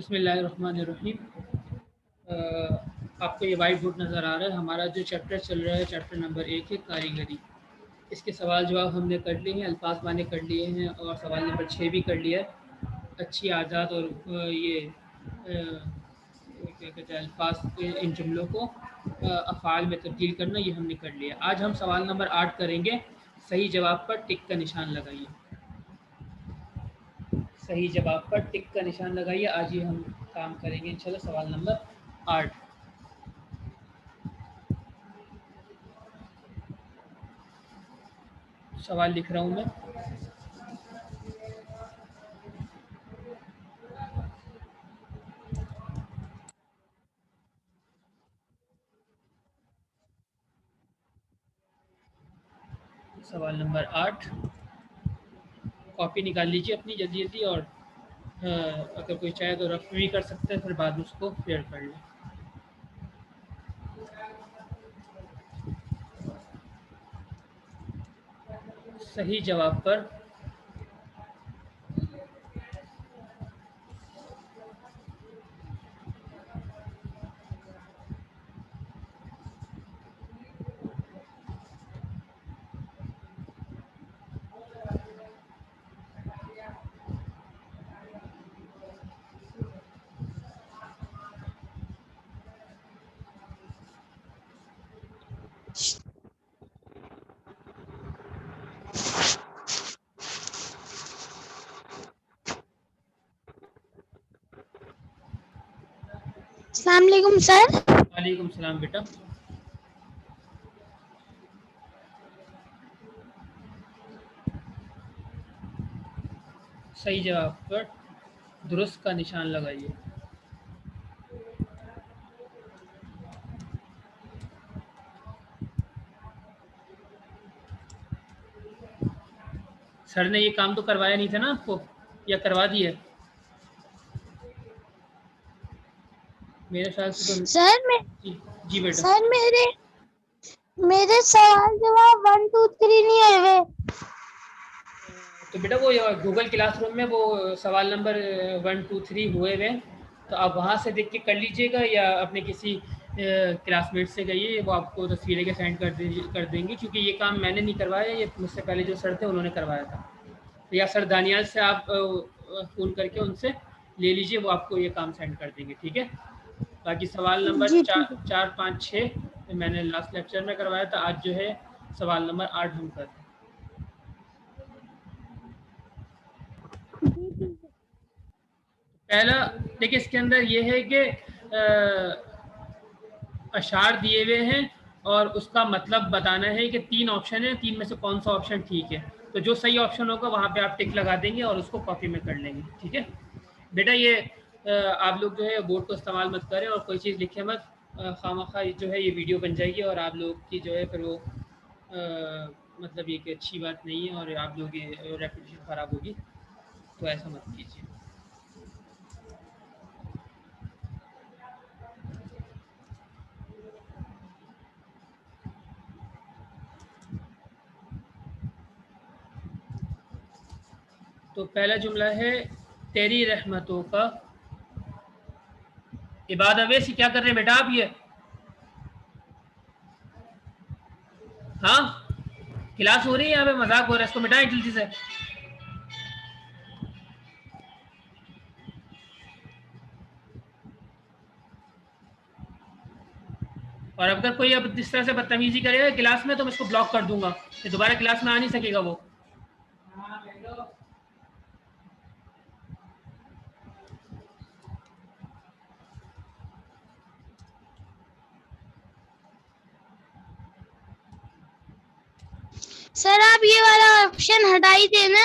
बिस्मिल्लाहिर्रहमानिर्रहीम। आपको ये वाइट बोर्ड नज़र आ रहा है। हमारा जो चैप्टर चल रहा है चैप्टर नंबर 1 है कारीगरी। इसके सवाल जवाब हमने कर लिए हैं, अल्फाज माने कर लिए हैं और सवाल नंबर 6 भी कर लिया है। अच्छी आदात और क्या कहते हैं अल्फाज इन जुमलों को अफ़ाल में तब्दील करना, ये हमने कर लिया। आज हम सवाल नंबर 8 करेंगे। सही जवाब पर टिक का निशान लगाइए। सही जवाब पर टिक का निशान लगाइए। आज ये हम काम करेंगे इंशाल्लाह सवाल नंबर 8। सवाल लिख रहा हूँ मैं। सवाल नंबर 8। कॉपी निकाल लीजिए अपनी जल्दी जल्दी, और अगर कोई चाहे तो रफ भी कर सकते हैं, फिर बाद में उसको क्लियर कर लें। सही जवाब पर अस्सलाम वालेकुम सर। वालेकुम सलाम बेटा। सही जवाब पर दुरुस्त का निशान लगाइए। सर ने ये काम तो करवाया नहीं था ना आपको, या करवा दिया? मेरे ख्याल से तो सर मैं जी, जी बेटा। सर मेरे सवाल जवाब 1 2 3 नहीं आए हुए। तो बेटा वो गूगल क्लासरूम में वो सवाल नंबर 1 2 3 हुए हुए, तो आप वहाँ से देख के कर लीजिएगा, या अपने किसी क्लासमेट से कहिए, वो आपको तस्वीरें के सेंड कर देंगे, क्योंकि ये काम मैंने नहीं करवाया, ये मुझसे पहले जो सर थे उन्होंने करवाया था। तो या सर दानियाल से आप फ़ोन करके उनसे ले लीजिए, वो आपको ये काम सेंड कर देंगे, ठीक है। बाकी सवाल नंबर जी ठीक है। 4 5 6 मैंने लास्ट लेक्चर में करवाया था। आज जो है सवाल नंबर 8 हम कर रहे हैं। पहला देखिए, इसके अंदर ये है कि अशार दिए हुए हैं और उसका मतलब बताना है कि 3 ऑप्शन है, 3 में से कौन सा ऑप्शन ठीक है। तो जो सही ऑप्शन होगा वहाँ पे आप टिक लगा देंगे और उसको कॉपी में कर लेंगे, ठीक है बेटा। ये आप लोग जो है बोर्ड को इस्तेमाल मत करें और कोई चीज़ लिखे मत। खामखा जो है ये वीडियो बन जाएगी और आप लोग की जो है फिर वो मतलब ये कि अच्छी बात नहीं है और आप लोग की रेपुटेशन ख़राब होगी, तो ऐसा मत कीजिए। तो पहला जुमला है, तेरी रहमतों का इबाद अवैसी। क्या कर रहे हैं बेटा आप ये? हाँ, क्लास हो रही है, यहाँ पे मजाक हो रहा है, इसको मिटाएं जल्दी से। और अगर कोई अब इस तरह से बदतमीजी करेगा क्लास में तो मैं इसको ब्लॉक कर दूंगा, फिर दोबारा क्लास में आ नहीं सकेगा वो। सर आप ये वाला ऑप्शन हटा ही देना,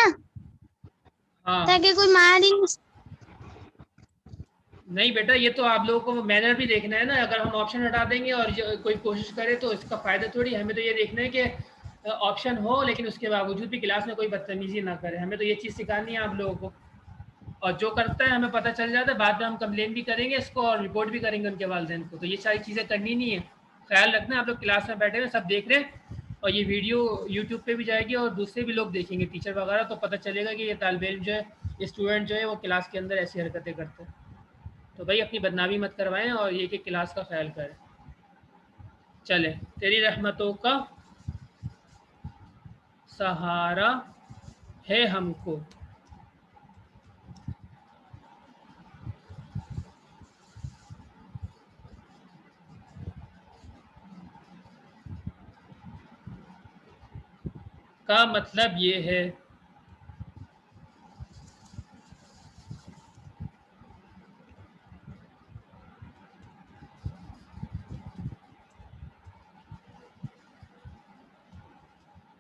हाँ ताकि कोई मार ही नहीं बेटा, ये तो आप लोगों को मैनर भी देखना है ना। अगर हम ऑप्शन हटा देंगे और कोई कोशिश करे तो इसका फ़ायदा थोड़ी। हमें तो ये देखना है कि ऑप्शन हो लेकिन उसके बावजूद भी क्लास में कोई बदतमीजी ना करे। हमें तो ये चीज़ सिखानी है आप लोगों को, और जो करता है हमें पता चल जाता है, बाद में हम कंप्लेन भी करेंगे इसको और रिपोर्ट भी करेंगे उनके वालिदैन को। तो ये सारी चीज़ें करनी नहीं है। ख्याल रखना, आप लोग क्लास में बैठे हुए सब देख रहे हैं और ये वीडियो यूट्यूब पे भी जाएगी और दूसरे भी लोग देखेंगे, टीचर वगैरह, तो पता चलेगा कि ये तालिब इल्म जो है, ये स्टूडेंट जो है वो क्लास के अंदर ऐसी हरकतें करते हैं। तो भाई अपनी बदनामी मत करवाएं और ये कि क्लास का ख्याल करें। चले, तेरी रहमतों का सहारा है हमको, का मतलब ये है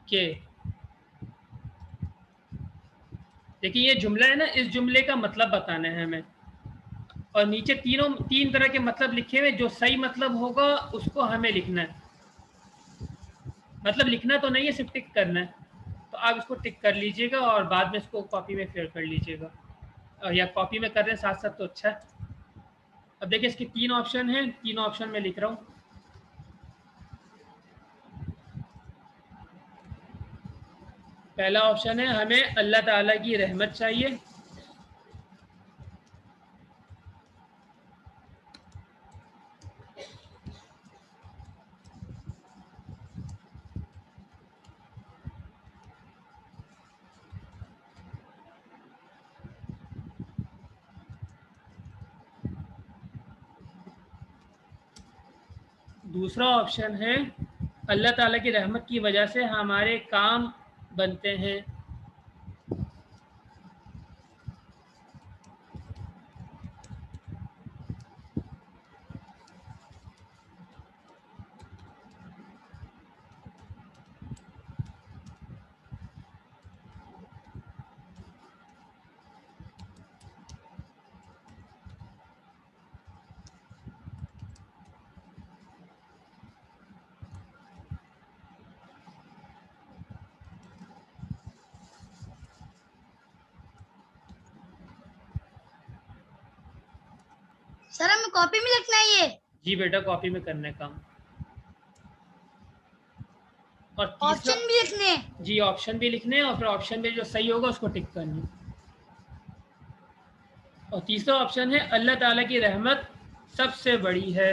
कि, देखिए ये जुमला है ना, इस जुमले का मतलब बताना है हमें, और नीचे तीन तरह के मतलब लिखे हुए, जो सही मतलब होगा उसको हमें लिखना है। मतलब लिखना तो नहीं है, सिर्फ टिक करना है। तो आप इसको टिक कर लीजिएगा और बाद में इसको कॉपी में फेयर कर लीजिएगा, या कॉपी में कर रहे हैं साथ साथ तो अच्छा है। अब देखिए इसके 3 ऑप्शन हैं, तीनों ऑप्शन में लिख रहा हूँ। पहला ऑप्शन है हमें अल्लाह ताला की रहमत चाहिए। दूसरा ऑप्शन है अल्लाह ताला की रहमत की वजह से हमारे काम बनते हैं। सर हमें कॉपी में लिखना है ये? जी बेटा, कॉपी में करना है काम। और तीसरा ऑप्शन भी लिखने हैं? जी, ऑप्शन भी लिखने हैं, और फिर ऑप्शन में जो सही होगा उसको टिक करना है। और तीसरा ऑप्शन है अल्लाह ताला की रहमत सबसे बड़ी है।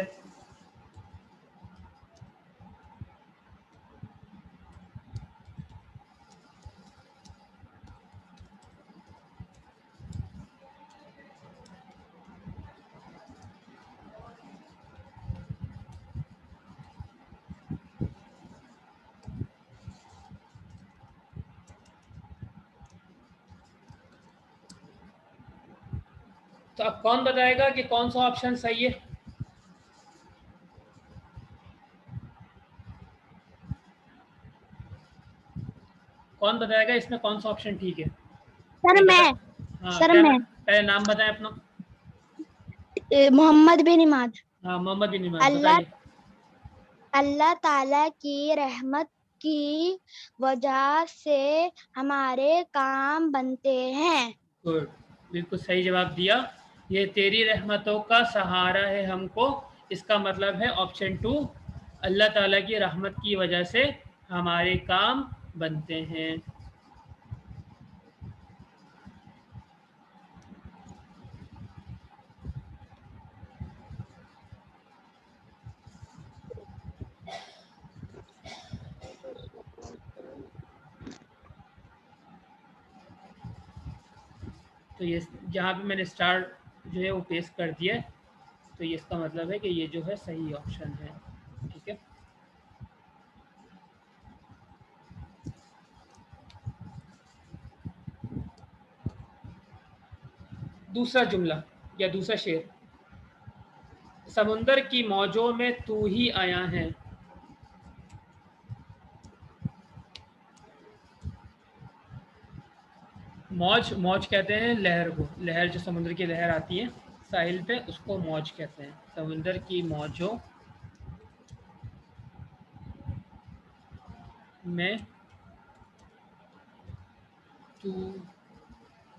तो अब कौन बताएगा कि कौन सा ऑप्शन सही है? कौन बताएगा इसमें कौन सा ऑप्शन ठीक है? सर मैं हाँ, सर क्या मैं पहले नाम बताएं अपना। मोहम्मद बिन इमाद। हाँ, मोहम्मद बिन इमाद, अल्लाह बताइए। अल्लाह ताला की रहमत की वजह से हमारे काम बनते हैं। गुड, बिल्कुल सही जवाब दिया। ये तेरी रहमतों का सहारा है हमको, इसका मतलब है ऑप्शन 2, अल्लाह ताला की रहमत की वजह से हमारे काम बनते हैं। तो ये जहाँ पे मैंने स्टार जो है वो पेस्ट कर दिया है, तो ये इसका मतलब है कि ये जो है सही ऑप्शन है। ठीक है, दूसरा जुमला या दूसरा शेर, समुंदर की मौजों में तू ही आया है। मौज, मौज कहते हैं लहर को, लहर जो समुद्र की लहर आती है साहिल पे, उसको मौज कहते हैं। समुंदर की मौजों में तू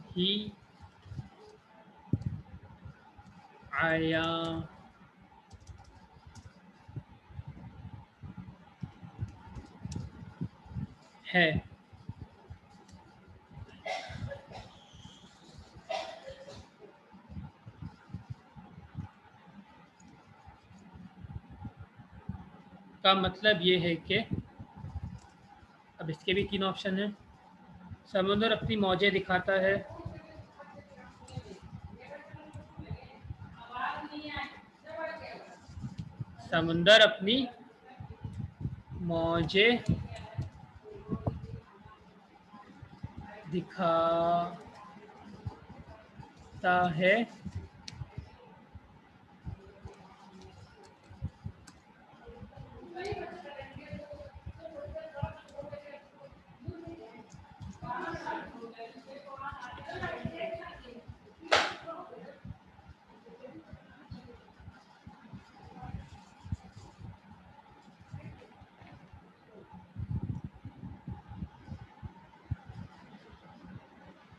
ही आया है। का मतलब ये है कि अब इसके भी 3 ऑप्शन हैं। समुद्र अपनी मौजें दिखाता है, समुंदर अपनी मौजें दिखाता है,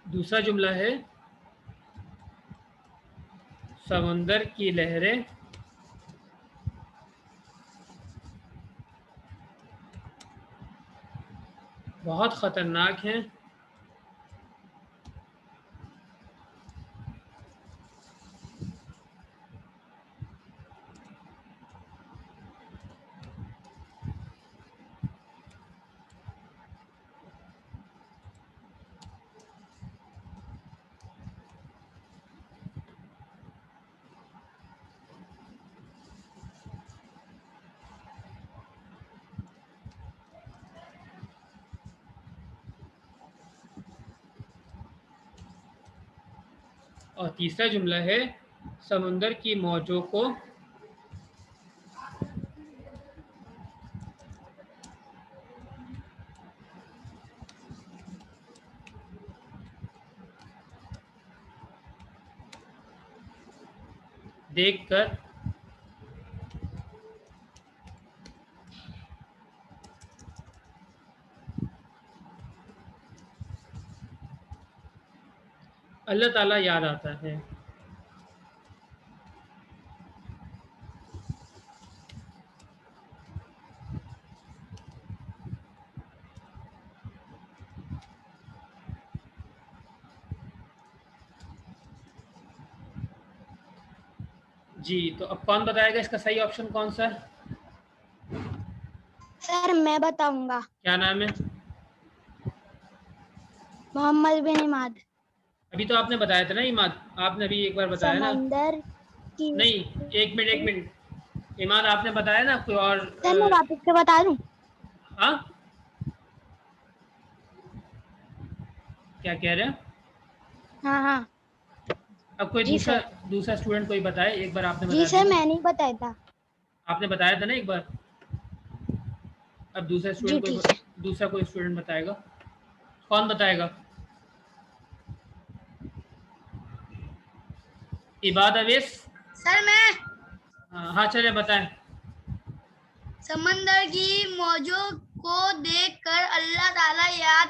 दूसरा जुमला है समुंदर की लहरें बहुत खतरनाक हैं, और तीसरा जुमला है समुंदर की मौजों को देखकर अल्लाह ताला याद आता है। जी, तो अब कौन बताएगा इसका सही ऑप्शन कौन सा है? सर मैं बताऊंगा। क्या नाम है? मोहम्मद बिन इमाद। अभी तो आपने बताया था ना इमाद, आपने अभी एक बार बताया ना। समंदर की नहीं, एक मिनट इमाद आपने बताया ना, कोई और सर मैं वापस से बता दूं? हाँ, क्या कह रहे हैं? हाँ हाँ अब कोई जी दूसरा सर। दूसरा स्टूडेंट कोई बताए, एक बार आपने जी बता सर दिया, मैंने ही बताया था। आपने बताया था ना एक बार। अब दूसरा जी स्टूडेंट ठीक है। दूसरा कोई स्टूडेंट बताएगा। कौन बताएगा? इबाद अवेस। सर मैं हाँ चले बताएं। समंदर की मौजों को देखकर अल्लाह ताला याद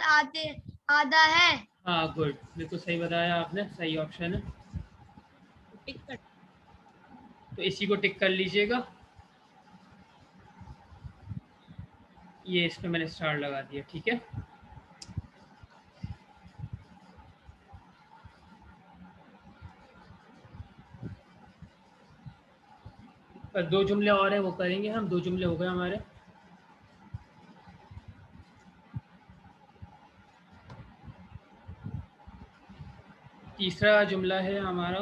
आता है। हाँ गुड, बिल्कुल सही बताया आपने, सही ऑप्शन है। तो इसी को टिक कर लीजिएगा। ये इसमें मैंने स्टार लगा दिया, ठीक है। पर 2 जुमले और हैं, वो करेंगे हम। 2 जुमले हो गए हमारे। तीसरा जुमला है हमारा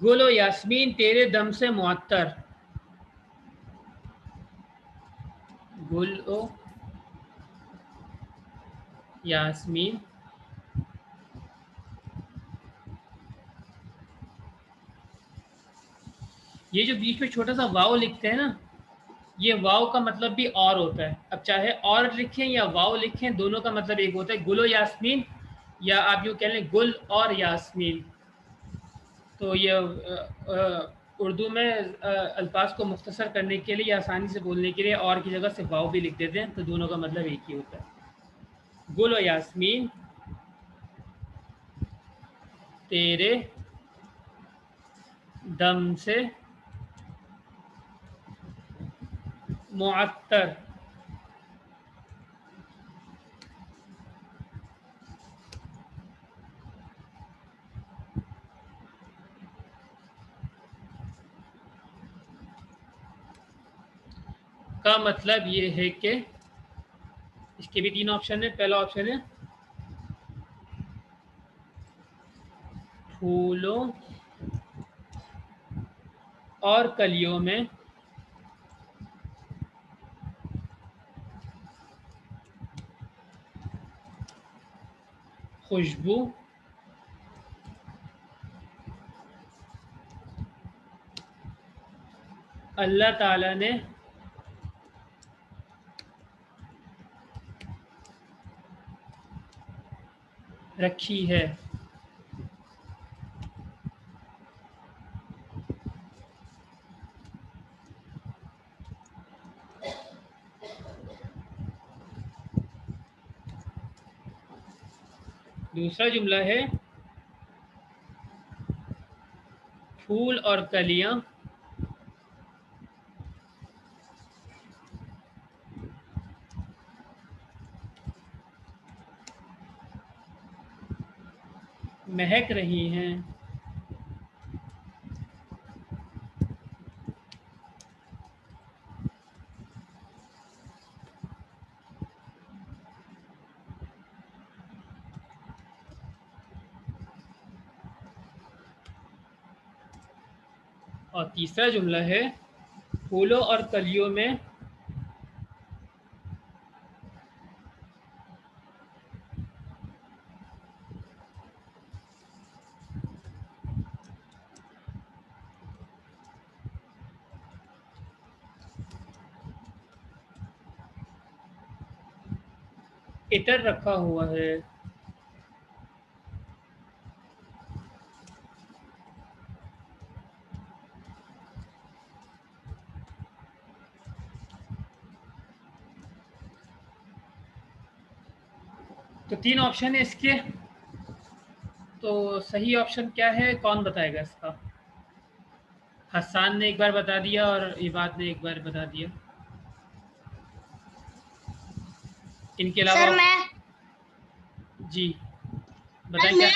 गुल ओ यास्मीन तेरे दम से मुअत्तर। गुल ओ यास्मीन ये जो बीच में छोटा सा वाव लिखते हैं ना, ये वाव का मतलब भी और होता है। अब चाहे और लिखें या वाव लिखें, दोनों का मतलब एक होता है। गुल ओ यास्मीन, या आप यूँ कह लें गुल और यास्मीन। तो ये उर्दू में अल्फाज को मुख्तसर करने के लिए, आसानी से बोलने के लिए और की जगह से वाव भी लिख देते हैं, तो दोनों का मतलब एक ही होता है। गुल और यास्मीन तेरे दम से मुअत्तर। का मतलब ये है कि इसके भी 3 ऑप्शन है। पहला ऑप्शन है फूलों और कलियों में खुशबू अल्लाह ताला ने रखी है। दूसरा जुमला है फूल और कलियां महक रही हैं। और तीसरा जुमला है फूलों और कलियों में इतर रखा हुआ है। तो 3 ऑप्शन है इसके, तो सही ऑप्शन क्या है, कौन बताएगा इसका? हसन ने एक बार बता दिया और इबाद ने एक बार बता दिया। इनके अलावा सर मैं जी बताएं क्या?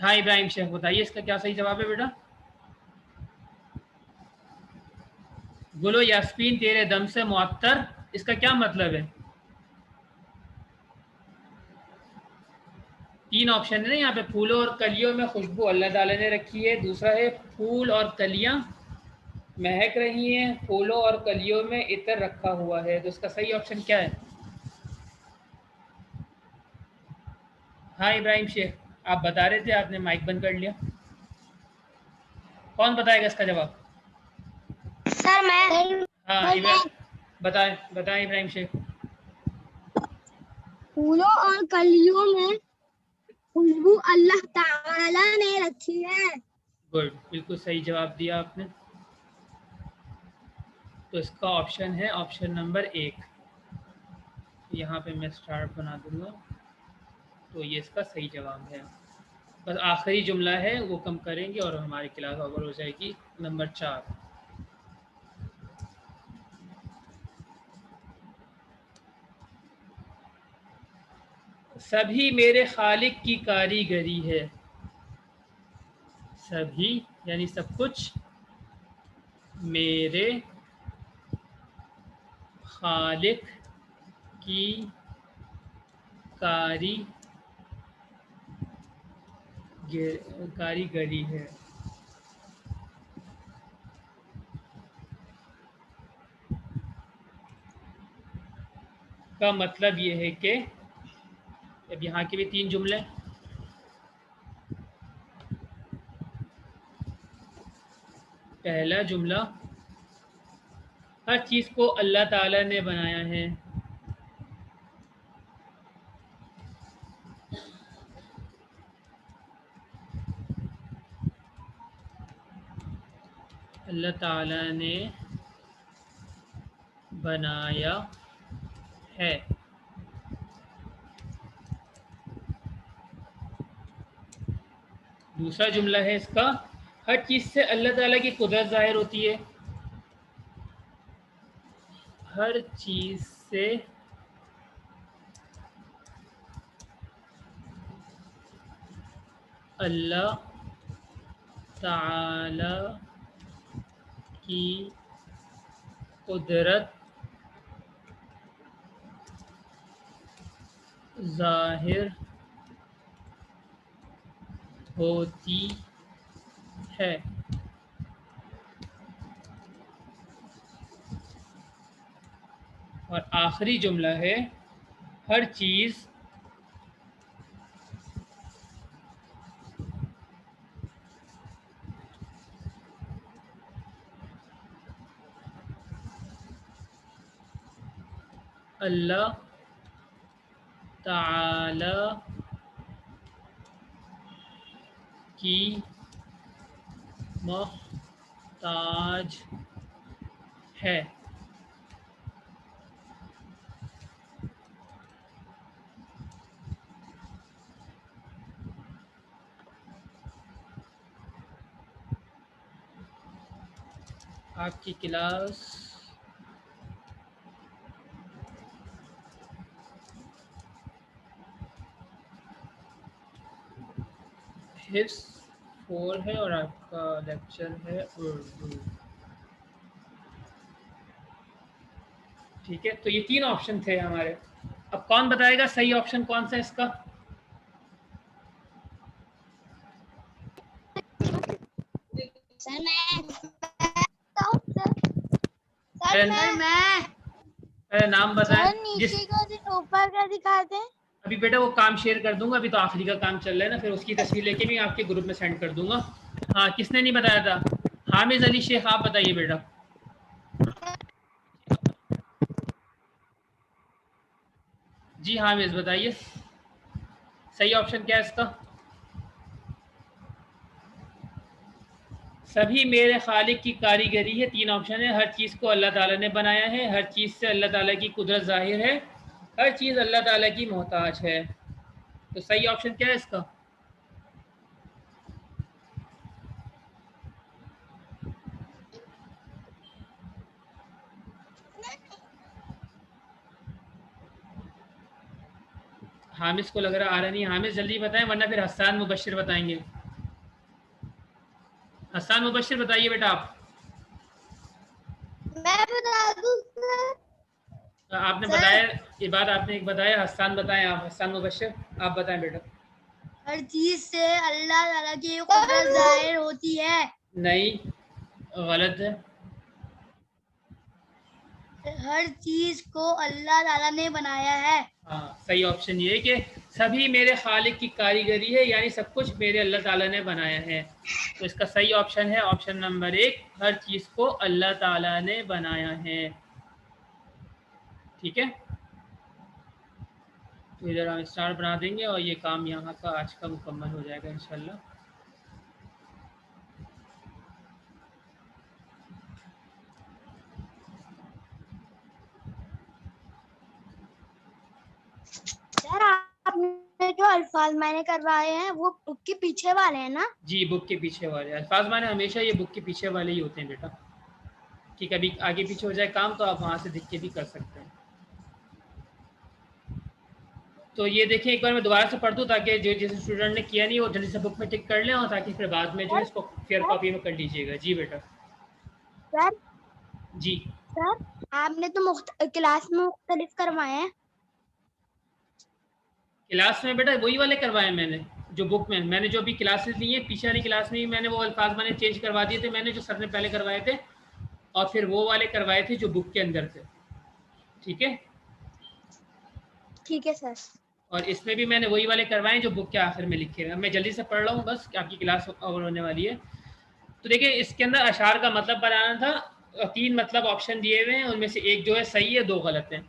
हाँ इब्राहिम शेख बताइए इसका क्या सही जवाब है बेटा? गुलो यास्मीन तेरे दम से मुअत्तर, इसका क्या मतलब है? 3 ऑप्शन है ना यहाँ पे, फूलों और कलियों में खुशबू अल्लाह ताला ने रखी है। दूसरा है फूल और कलियां महक रही हैं। फूलों और कलियों में इतर रखा हुआ है। तो इसका सही ऑप्शन क्या है? हाँ इब्राहिम शेख आप बता रहे थे, आपने माइक बंद कर लिया। कौन बताएगा इसका जवाब? सर मैं हाँ बताएं बताएं इब्राहिम शेख। फूलों और कलियों में खुशबू अल्लाह ताला ने रखी है। गुड, बिल्कुल सही जवाब दिया आपने। तो इसका ऑप्शन है ऑप्शन नंबर 1। यहाँ पे मैं स्टार बना दूंगा, तो ये इसका सही जवाब है। बस आखिरी जुमला है वो कम करेंगे और हमारी क्लास ओवर हो जाएगी। नंबर 4, सभी मेरे खालिक की कारीगरी है। सभी यानी सब कुछ मेरे खालिक की कारीगरी है। का मतलब ये है कि अब यहाँ के भी 3 जुमले। पहला जुमला, हर चीज़ को अल्लाह ताला ने बनाया है। अल्लाह ताला ने बनाया है। दूसरा जुमला है इसका, हर चीज़ से अल्लाह ताला की कुदरत ज़ाहिर होती है। हर चीज़ से अल्लाह ताला की कुदरत जाहिर होती है। और आखिरी जुमला है हर चीज़ अल्लाह ताला की मोहताज है। आपकी क्लास हिफ्स 4 है और आपका लेक्चर है उर्दू। ठीक है, तो ये 3 ऑप्शन थे हमारे। अब कौन बताएगा सही ऑप्शन कौन सा है इसका? सर मैं नाम बताएं। नीचे का दिन ऊपर का दिखाते हैं। अभी बेटा वो काम शेयर कर दूंगा, अभी तो आखिरी का काम चल रहा है ना, फिर उसकी तस्वीर लेके भी आपके ग्रुप में सेंड कर दूंगा। हाँ, किसने नहीं बताया था? हामिद अली शेख, आप बताइए बेटा। जी हामिद बताइए, सही ऑप्शन क्या है इसका? सभी मेरे खालिक की कारीगरी है। 3 ऑप्शन है। हर चीज़ को अल्लाह ताला ने बनाया है, हर चीज़ से अल्लाह ताला की कुदरत जाहिर है, हर चीज़ अल्लाह ताला की मोहताज है। तो सही ऑप्शन क्या है इसका? हामिद को लग रहा आ रहा नहीं। हामिद जल्दी बताएं वरना फिर हसन मुबशिर बताएंगे। हसन मुबशिर बताइए बेटा आप। मैं बता दूं सर? आपने बताया, ये बात आपने एक बताया, हसन बताएं आप, हसन मुबशिर आप बताएं बेटा। हर चीज से अल्लाह ताला की कुदरत जाहिर होती है। नहीं, गलत है। हर चीज को अल्लाह ताला ने बनाया है। हाँ, सही ऑप्शन ये है कि सभी मेरे खालिक की कारीगरी है, यानी सब कुछ मेरे अल्लाह ताला ने बनाया है। तो इसका सही ऑप्शन है ऑप्शन नंबर 1, हर चीज़ को अल्लाह ताला ने बनाया है। ठीक है, तो इधर हम स्टार बना देंगे और ये काम यहाँ का आज का मुकम्मल हो जाएगा इंशाल्लाह। सर आपने जो अल्फाज मैंने करवाए हैं वो बुक के पीछे वाले हैं ना? जी, बुक के पीछे वाले अल्फाज माने हमेशा ये बुक के पीछे वाले ही होते हैं बेटा, कि कभी आगे पीछे हो जाए काम तो आप वहाँ से दिख के भी कर सकते हैं। तो ये देखिए, एक बार मैं दोबारा से पढ़ दूँ ताकि जो जिस स्टूडेंट ने किया नहीं वो जल्दी से बुक में टिक कर लें, और ताकि फिर बाद में जो है इसको फेयर कॉपी में कर लीजिएगा। जी बेटा। सर जी सर आपने तो क्लास में मुख्तलिफ करवाए हैं। क्लास में बेटा वही वाले करवाए मैंने, जो बुक में मैंने जो अभी क्लासेस ली हैं, पीछे वाली क्लास में भी मैंने वो अल्फाज मैंने चेंज करवा दिए थे, मैंने जो सर ने पहले करवाए थे, और फिर वो वाले करवाए थे जो बुक के अंदर थे। ठीक है, ठीक है सर। और इसमें भी मैंने वही वाले करवाए जो बुक के आखिर में लिखे हैं। मैं जल्दी से पढ़ रहा हूँ बस, आपकी क्लास ओवर होने वाली है। तो देखिए, इसके अंदर अशार का मतलब बनाना था। 3 मतलब ऑप्शन दिए हुए हैं, उनमें से एक जो है सही है, 2 गलत हैं।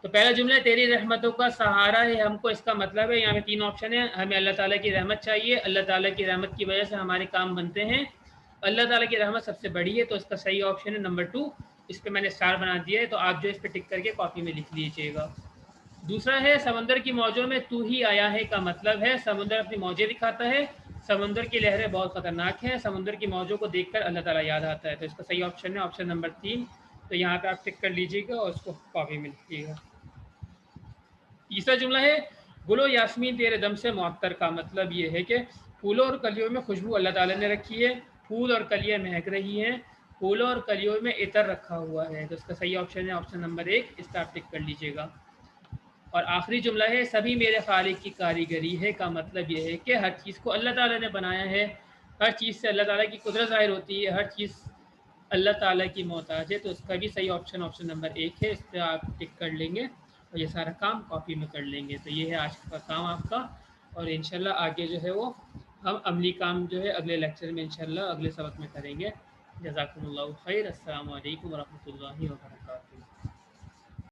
तो पहला जुमला है तेरी रहमतों का सहारा है हमको, इसका मतलब है यहाँ पे 3 ऑप्शन है। हमें अल्लाह ताला की रहमत चाहिए, अल्लाह ताला की रहमत की वजह से हमारे काम बनते हैं, अल्लाह ताला की रहमत सबसे बड़ी है। तो इसका सही ऑप्शन है नंबर 2। इस पर मैंने स्टार बना दिया है, तो आप जो इस पर टिक करके कॉपी में लिख लीजिएगा। दूसरा है समंदर की मौजों में तू ही आया है का मतलब है समुंदर अपनी मौजें दिखाता है, समुंदर की लहरें बहुत खतरनाक हैं, समुंदर की मौजों को देखकर अल्लाह ताला याद आता है। तो इसका सही ऑप्शन है ऑप्शन नंबर 3। तो यहाँ पे आप टिक कर लीजिएगा और उसको कॉपी में लिखिएगा। तीसरा जुमला है गुलो यास्मीन तेरे दम से मुअत्तर का मतलब ये है कि फूलों और कलियों में खुशबू अल्लाह ताला ने रखी है, फूल और कलियाँ महक रही हैं, फूलों और कलियों में इतर रखा हुआ है। तो इसका सही ऑप्शन है ऑप्शन नंबर 1, इसका आप टिक कर लीजिएगा। और आखिरी जुमला है सभी मेरे खालिक की कारीगरी है, का मतलब ये है कि हर चीज़ को अल्लाह ताला ने बनाया है, हर चीज़ से अल्लाह ताला की कुदरत ज़ाहिर होती है, हर चीज़ अल्लाह ताला की मोहताज है। तो उसका भी सही ऑप्शन नंबर 1 है, इस पर आप टिक कर लेंगे और ये सारा काम कॉपी में कर लेंगे। तो ये है आज का काम आपका, और इंशाल्लाह आगे जो है वो हम अमली काम जो है अगले लेक्चर में इंशाल्लाह अगले सबक में करेंगे। जज़ाकुमुल्लाहु खैर। अस्सलामु अलैकुम व रहमतुल्लाहि व बरकातहू।